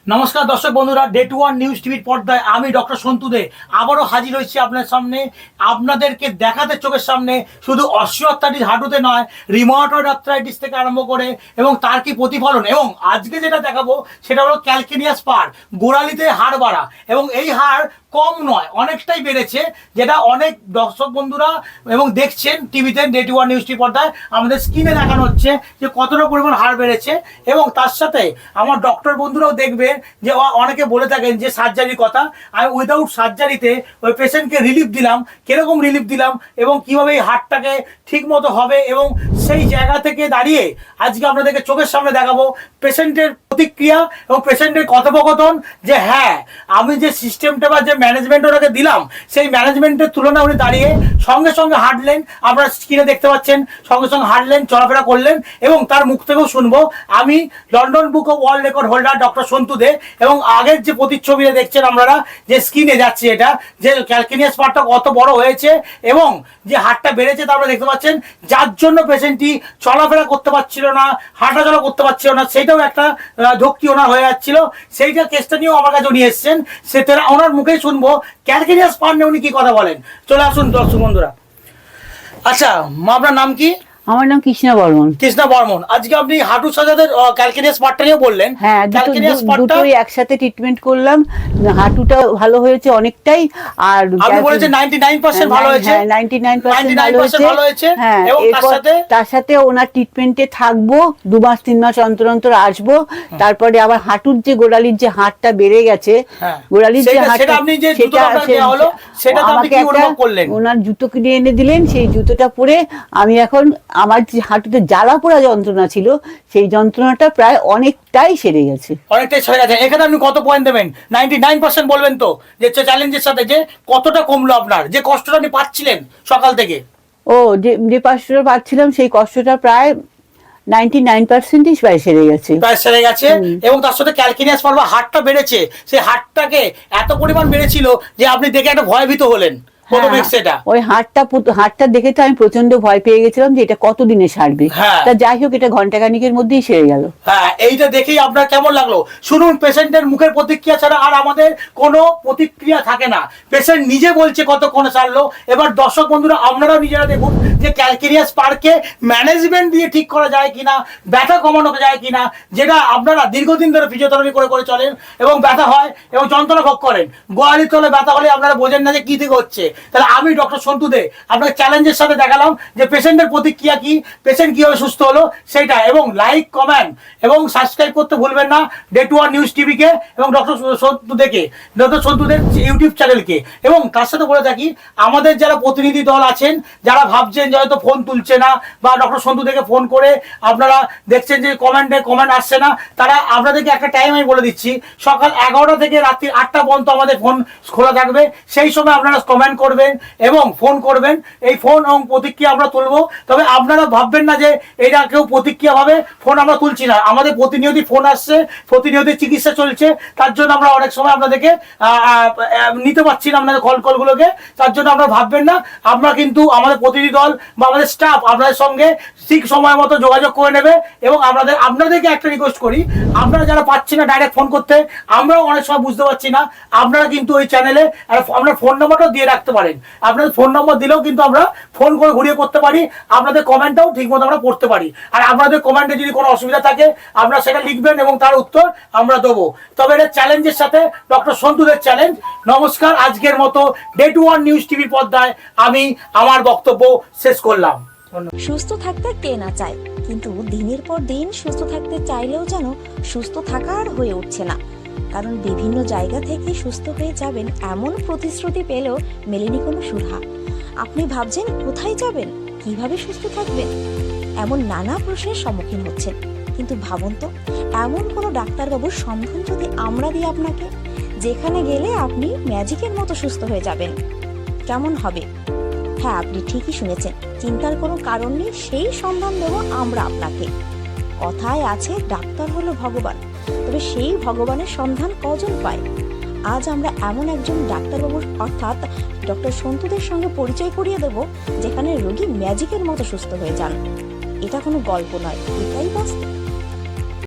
নমস্কার দর্শক বন্ধুরা, ডে টু ওয়ান নিউজ টিভির পর্দায় আমি ডক্টর সন্তু দে আবারও হাজির হয়েছি আপনার সামনে। আপনাদেরকে দেখাতে চোখের সামনে শুধু অস্টিওআর্থ্রাইটিস হাঁটুতে নয়, রিউমাটয়েড আর্থ্রাইটিস থেকে আরম্ভ করে এবং তার কি প্রতিফলন, এবং আজকে যেটা দেখাবো সেটা হলো ক্যালকেনিয়াস স্পার, গোড়ালিতে হাড় বাড়া। এবং এই হাড় কম নয়, অনেকটাই বেড়েছে, যেটা অনেক দর্শক বন্ধুরা এবং দেখছেন টিভিতে day two one news TV পর্দায় আমাদের স্ক্রিনে দেখানো হচ্ছে যে কতটা পরিমাণ হাড় বেড়েছে। এবং তার সাথে আমার ডক্টর বন্ধুরাও দেখবেন যে অনেকে বলে থাকেন যে সার্জারির কথা, আমি উইদাউট সার্জারিতে ওই পেশেন্টকে রিলিফ দিলাম, কিরকম রিলিফ দিলাম এবং কিভাবে এই হাড়টাকে ঠিক মতো হবে, এবং সেই জায়গা থেকে দাঁড়িয়ে আজকে আপনাদেরকে চোখের সামনে দেখাবো পেশেন্টের প্রতিক্রিয়া এবং পেশেন্টের কথোপকথন, যে হ্যাঁ আমি যে সিস্টেমটা বা যে ম্যানেজমেন্ট ওনাকে দিলাম সেই ম্যানেজমেন্টের তুলনায় উনি দাঁড়িয়ে সঙ্গে সঙ্গে হাঁটলেন, আপনারা স্ক্রিনে দেখতে পাচ্ছেন, সঙ্গে সঙ্গে হাঁটলেন, চলাফেরা করলেন। এবং তার মুখ থেকেও শুনবো, আমি London book of world record holder doctor Santu De, এবং আগের যে প্রতিচ্ছবিটা দেখছেন আপনারা যে স্ক্রিনে যাচ্ছে, এটা যে ক্যালকেনিয়াস স্পারটা কত বড় হয়েছে এবং যে হাড়টা বেড়েছে তা আপনারা দেখতে পাচ্ছেন, যার জন্য পেশেন্টটি চলাফেরা করতে পারছিল না, হাঁটাচলা করতে পারছিল না, সেটাও একটা ঝক্কি ওনার হয়ে যাচ্ছিল। সেইটা কেসটা নিয়েও আমার কাছে উনি এসছেন, সেটা ওনার মুখেই শুনবো ক্যালকেনিয়াস স্পার নিয়ে উনি কি কথা বলেন। চলে আসুন দর্শক বন্ধুরা। আচ্ছা মা, আপনার নাম কি? আমার নাম কৃষ্ণা বর্মন। কৃষ্ণা বর্মন, আজকে আপনি হাঁটু সাজাদের ক্যালকেনিয়াস স্পারটা নিয়ে বললেন। হ্যাঁ, দুটোই একসাথে ট্রিটমেন্ট করলাম, হাঁটুটা ভালো হয়েছে অনেকটাই। আর আপনি বলেছেন 99% ভালো হয়েছে। 99% ভালো হয়েছে। হ্যাঁ, এবং তার সাথে ওনার ট্রিটমেন্টে থাকবো, 2 মাস 3 মাস অন্তর অন্তর আসবো। তারপরে আবার হাঁটুর যে গোড়ালির যে হাড়টা বেড়ে গেছে, গোড়ালির যে হাড়টা, সেটা আমাকে ওনার জুতো কিনে এনে দিলেন। সেই জুতোটা পরে আমি এখন আমার যে হাঁটুতে জ্বালা পোড়া যন্ত্রণা ছিল সেই যন্ত্রণাটা প্রায় অনেকটাই সেরে গেছে। অনেকটাই সেরে গেছে। এখানে আপনি কত পয়েন্ট দেবেন? 99% বলবেন তো, যে চ্যালেঞ্জের সাথে যে কতটা কমলো আপনার, যে কষ্টটা আপনি পাচ্ছিলেন সকাল থেকে? যে কষ্টটা পাচ্ছিলাম সেই কষ্টটা প্রায় 99%ই প্রায় সেরে গেছে। এবং তার সাথে ক্যালকেনিয়াস স্পার বা হাড়টা বেড়েছে, সেই হাড়টাকে এত পরিমাণ বেড়েছিল যে আপনি দেখে একটা ভয়ভীত হলেন। ওই হাড়টা দেখে তো আমি প্রচন্ড ভয় পেয়ে গেছিলাম যে এটা কতদিনে সারবে। তা যাই হোক, এটা ঘন্টাখানিকের মধ্যেই সেরে গেল। হ্যাঁ, এইটা দেখেই আপনার কেমন লাগলো শুনুন। পেশেন্টের মুখের প্রতিক্রিয়া ছাড়া আর আমাদের কোনো প্রতিক্রিয়া থাকে না। পেশেন্ট নিজে বলছে কতক্ষণে সারলো। এবার দর্শক বন্ধুরা আপনারাও নিজেরা দেখুন যে ক্যালকেনিয়াস স্পারকে ম্যানেজমেন্ট দিয়ে ঠিক করা যায় কিনা, ব্যথা কমানো যায় কিনা, যেটা আপনারা দীর্ঘদিন ধরে ফিজিওথেরাপি করে করে চলেন এবং ব্যথা হয় এবং যন্ত্রণা ভোগ করেন। গোড়ালির তলে ব্যথা হলে আপনারা বোঝেন না যে কি থেকে হচ্ছে। তাহলে আমি ডক্টর সন্তু দে আপনাকে চ্যালেঞ্জের সাথে দেখালাম যে পেশেন্টের প্রতিক্রিয়া কি, পেশেন্ট কিভাবে সুস্থ হলো সেইটা। এবং লাইক, কমেন্ট এবং সাবস্ক্রাইব করতে ভুলবেন না ডে টু ওয়ান নিউজ টিভিকে এবং ডক্টর সন্তু দেকে, ডক্টর সন্তু দের ইউটিউব চ্যানেলকে। এবং তার সাথে বলে থাকি, আমাদের যারা প্রতিনিধি দল আছেন, যারা ভাবছেন যে হয়তো ফোন তুলছে না বা ডক্টর সন্তু থেকে ফোন করে আপনারা দেখছেন যে কমেন্ট আসছে না, তারা আপনাদেরকে একটা টাইম আমি বলে দিচ্ছি, সকাল 11টা থেকে রাত্রি 8টা পর্যন্ত আমাদের ফোন খোলা থাকবে। সেই সময় আপনারা কমেন্ট করবেন এবং ফোন করবেন। এই ফোন এবং প্রতিক্রিয়া আমরা তুলবো। তবে আপনারা ভাববেন না যে এটা কেউ প্রতিক্রিয়া ভাবে ফোন আমরা তুলছি না। আমাদের প্রতিনিয়ত ফোন আসছে, প্রতিনিয়ত চিকিৎসা চলছে, তার জন্য আমরা অনেক সময় আপনাদেরকে নিতে পারছি না আপনাদের কলগুলোকে। তার জন্য আপনারা ভাববেন না, আমরা কিন্তু আমাদের প্রতিনিধি দল বা আমাদের স্টাফ আপনাদের সঙ্গে ঠিক সময় মতো যোগাযোগ করে নেবে। এবং আপনাদেরকে একটা রিকোয়েস্ট করি, আপনারা যারা পাচ্ছি না ডাইরেক্ট ফোন করতে, আমরাও অনেক সময় বুঝতে পারছি না, আপনারা কিন্তু ওই চ্যানেলে আপনার ফোন নম্বরটাও দিয়ে রাখতে পারেন। আপনাদের ফোন নম্বর দিলেও কিন্তু আমরা ফোন করে ঘুরিয়ে করতে পারি, আপনাদের কমেন্টটাও ঠিক মতো আমরা পড়তে পারি। আর আপনাদের কমেন্টে যদি কোনো অসুবিধা থাকে আপনারা সেটা লিখবেন এবং তার উত্তর আমরা দেবো। তবে এটা চ্যালেঞ্জের সাথে ডক্টর সন্তুদের চ্যালেঞ্জ। নমস্কার, আজকের মতো day two one news TV পর্দায় আমি আমার বক্তব্য শেষ করলাম। সুস্থ থাকতে কে না চায়, কিন্তু দিনের পর দিন সুস্থ থাকতে চাইলেও যেন সুস্থ থাকা আর হয়ে উঠছে না। কারণ বিভিন্ন জায়গা থেকে সুস্থ হয়ে যাবেন এমন প্রতিশ্রুতি পেলেও মেলেনি কোনো সুরাহা। আপনি ভাবছেন কোথায় যাবেন, কিভাবে সুস্থ থাকবেন, এমন নানা প্রশ্নের সম্মুখীন হচ্ছেন। কিন্তু ভাবুন তো, এমন কোনো ডাক্তারবাবুর সন্ধান যদি আমরা দিই আপনাকে, যেখানে গেলে আপনি ম্যাজিকের মতো সুস্থ হয়ে যাবেন, কেমন হবে? হ্যাঁ, আপনি ঠিকই শুনেছেন, চিন্তার কোনো কারণ নেই, সেই সন্ধান দেব আমরা আপনাকে। কথায় আছে ডাক্তার হলো ভগবান, তবে সেই ভগবানের সন্ধান কজন পায়? আজ আমরা এমন একজন ডাক্তারবাবুর অর্থাৎ ডক্টর সন্তুদের সঙ্গে পরিচয় করিয়ে দেব, যেখানে রোগী ম্যাজিকের মতো সুস্থ হয়ে যান। এটা কোনো গল্প নয়, এটাই বাস্তব।